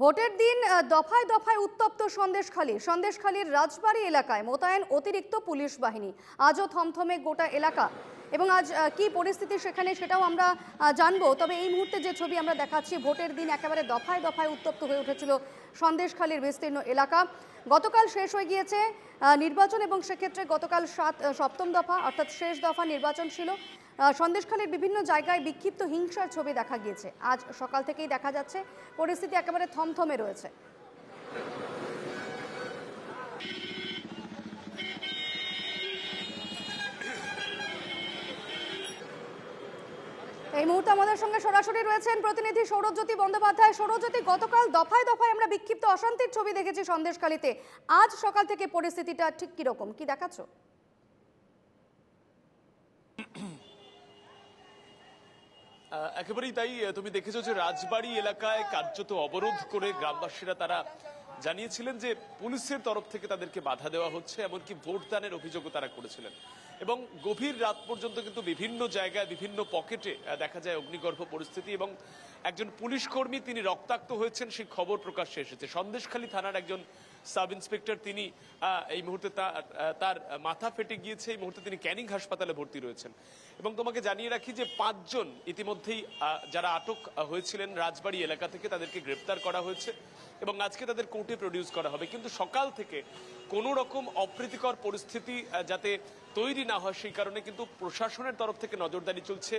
ভোটের দিন দফায় দফায় উত্তপ্ত সন্দেশখালীর রাজবাড়ী এলাকায় মোতায়েন অতিরিক্ত পুলিশ বাহিনী। আজও থমথমে গোটা এলাকা এবং আজ কি পরিস্থিতি সেখানে সেটাও আমরা জানবো। তবে এই মুহূর্তে যে ছবি আমরা দেখাচ্ছি, ভোটের দিন একেবারে দফায় দফায় উত্তপ্ত হয়ে উঠেছিল সন্দেশখালীর বিস্তীর্ণ এলাকা। গতকাল শেষ হয়ে গিয়েছে নির্বাচন এবং সেক্ষেত্রে গতকাল সপ্তম দফা অর্থাৎ শেষ দফা নির্বাচন ছিল। সন্দেশখালীর বিভিন্ন জায়গায় বিক্ষিপ্ত হিংসার ছবি দেখা গিয়েছে। আজ সকাল থেকেই দেখা যাচ্ছে পরিস্থিতি একেবারে থমথমে রয়েছে। এই মুহূর্তে আমাদের সঙ্গে সরাসরি রয়েছেন প্রতিনিধি সৌরজ্যোতি বন্দ্যোপাধ্যায়। সৌরজ্যোতি, গতকাল দফায় দফায় আমরা বিক্ষিপ্ত অশান্তির ছবি দেখেছি সন্দেশখালীতে, আজ সকাল থেকে পরিস্থিতিটা ঠিক কিরকম, কি দেখাচ্ছ? একেবারেই তাই। তুমি দেখেছো যে রাজবাড়ী এলাকায় কার্যত অবরোধ করে গ্রামবাসীরা তারা জানিয়েছিলেন যে পুলিশের তরফ থেকে তাদেরকে বাধা দেওয়া হচ্ছে, এমনকি ভোটদানের অভিযোগও তারা করেছিলেন। এবং গভীর রাত পর্যন্ত কিন্তু বিভিন্ন জায়গায় বিভিন্ন পকেটে দেখা যায় অগ্নিগর্ভ পরিস্থিতি এবং একজন পুলিশ কর্মী তিনি রক্তাক্ত হয়েছেন সেই খবর প্রকাশ্যে এসেছে। সন্দেশখালী থানার একজন সাব ইন্সপেক্টর তিনি এই মুহূর্তে তার মাথা ফেটে গিয়েছে, এই মুহূর্তে তিনি ক্যানিং হাসপাতালে ভর্তি রয়েছেন। এবং তোমাকে জানিয়ে রাখি যে 5 জন ইতিমধ্যেই যারা আটক হয়েছিলেন রাজবাড়ী এলাকা থেকে তাদেরকে গ্রেপ্তার করা হয়েছে এবং আজকে তাদের কোর্টে প্রডিউস করা হবে। কিন্তু সকাল থেকে কোনো রকম অপ্রীতিকর পরিস্থিতি যাতে তৈরি না হয় সেই কারণে কিন্তু প্রশাসনের তরফ থেকে নজরদারি চলছে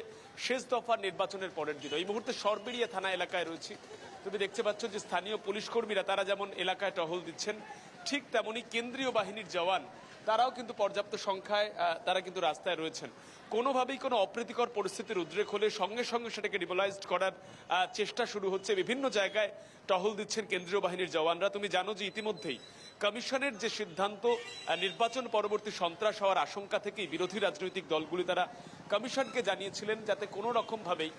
শেষ দফা নির্বাচনের পরের দিন। এই মুহূর্তে সরবেরিয়া থানা এলাকায় রয়েছি। তুমি দেখতে পাচ্ছ যে স্থানীয় পুলিশ কর্মীরা তারা যেমন এলাকায় টহল দিচ্ছেন, ঠিক তেমনি কেন্দ্রীয় বাহিনীর জওয়ান তারাও কিন্তু পর্যাপ্ত সংখ্যায় তারা কিন্তু রাস্তায় রয়েছেন। কোনোভাবেই কোনো অপ্রীতিকর পরিস্থিতির উদ্রেক হলে সঙ্গে সঙ্গে সেটাকে ডিমোলাইজড করার চেষ্টা শুরু হচ্ছে। বিভিন্ন জায়গায় টহল দিচ্ছেন কেন্দ্রীয় বাহিনীর জওয়ানরা। তুমি জানো যে ইতিমধ্যেই কমিশনের যে সিদ্ধান্ত, নির্বাচন পরবর্তী সন্ত্রাস হওয়ার আশঙ্কা থেকেই বিরোধী রাজনৈতিক দলগুলি তারা কমিশনকে জানিয়েছিলেন যাতে কোনো রকম ভাবেই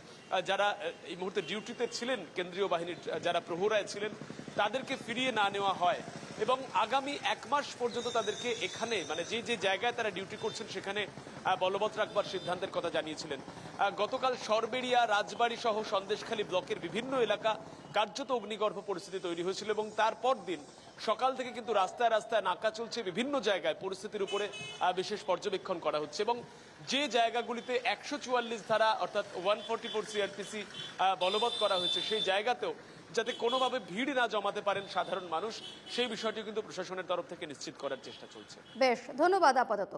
যারা এই মুহূর্তে ডিউটিতে ছিলেন, কেন্দ্রীয় বাহিনীর যারা প্রহরায় ছিলেন তাদেরকে ফিরিয়ে না নেওয়া হয় এবং আগামী 1 মাস পর্যন্ত তাদেরকে এখানে মানে যে যে জায়গায় তারা ডিউটি করছেন সেখানে বলবৎ রাখবার সিদ্ধান্তের কথা জানিয়েছিলেন। গতকাল সরবেরিয়া, রাজবাড়ী সহ সন্দেশখালী ব্লকের বিভিন্ন এলাকা কার্যত অগ্নিগর্ভ পরিস্থিতি তৈরি হয়েছিল এবং তারপর দিন সকাল থেকে কিন্তু রাস্তায় রাস্তায় নাকা চলছে। বিভিন্ন জায়গায় পরিস্থিতির উপরে বিশেষ পর্যবেক্ষণ করা হচ্ছে এবং যে জায়গাগুলিতে 144 ধারা অর্থাৎ 144 সিআরপিসি বলবৎ করা হয়েছে সেই জায়গাতেও যাতে কোনোভাবে ভিড় না জমাতে পারেন সাধারণ মানুষ, সেই বিষয়টি কিন্তু প্রশাসনের তরফ থেকে নিশ্চিত করার চেষ্টা চলছে। বেশ, ধন্যবাদ আপাতত।